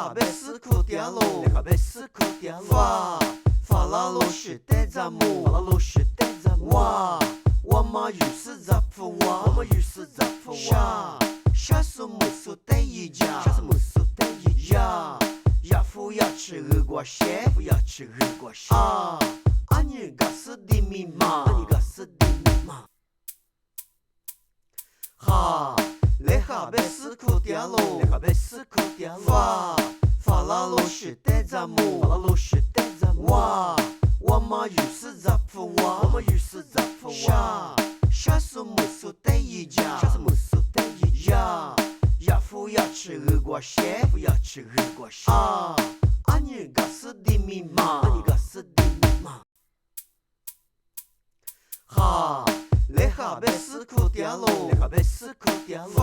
下要思苦点路，你下要思苦点路。法拉罗是带咱们，法拉罗是带咱们。我们有事在乎我们有事在乎我。下次没事带一家，下次没事带一家。要富要吃热瓜蟹，富要吃热瓜蟹。你个是的密码，你个是的密码。来下要思苦点路，来下要思苦点路。法拉罗是带咱们，法拉罗是带咱们。我们有事在乎我，我们有事在乎我。下次没事带一家，下次没事带一家。要富要吃热瓜蟹，富要吃热瓜蟹。你个是的密码，你个是的密码。来下要思苦点路，来下要思苦点路。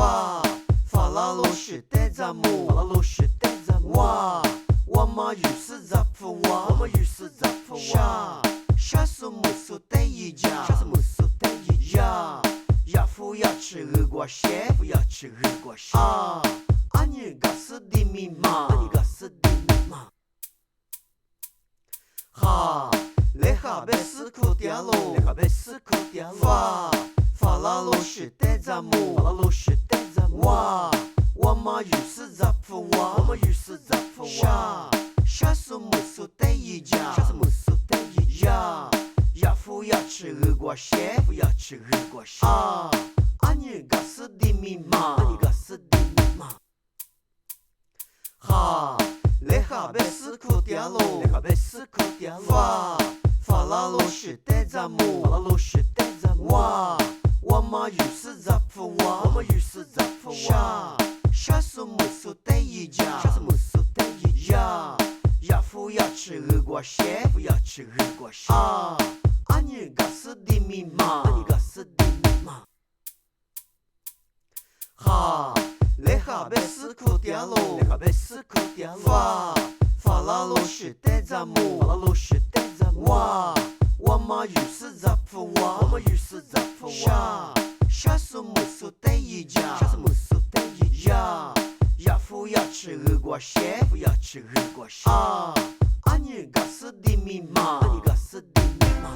法拉罗是带咱们，法拉罗是带咱们。我们有事在乎我，我们有事在乎我。下次没事带一家，下次没事带一家。要富要吃热瓜蟹，富要吃热瓜蟹。你个是的密码，你个是的密码。来下要思苦点路，来下要思苦点路。法拉罗是带咱们，法拉罗是带咱们。我们有事在乎我，我们有事在乎我。下次没事带一家，下次没事带一家。要富要吃热瓜蟹，富要吃热瓜蟹。你个是的密码，你个是的密码。来下要思苦点路，来下要思苦点路。法拉罗是带咱们，法拉罗是带咱们。我们有事在乎我，我们有事在乎我。下次没事带一家，下次没事带一家。要富要吃热瓜蟹，富要吃热瓜蟹。你个是的密码，你个是的密码。来下要思苦点路，来下要思苦点路。法拉罗是带咱们，法拉罗是带咱们。我们有事在乎我，我们有事在乎我。下次没事带一家，下次没事带一家。要富要吃热瓜蟹，富要吃热瓜蟹。你个是的密码，你个是的密码。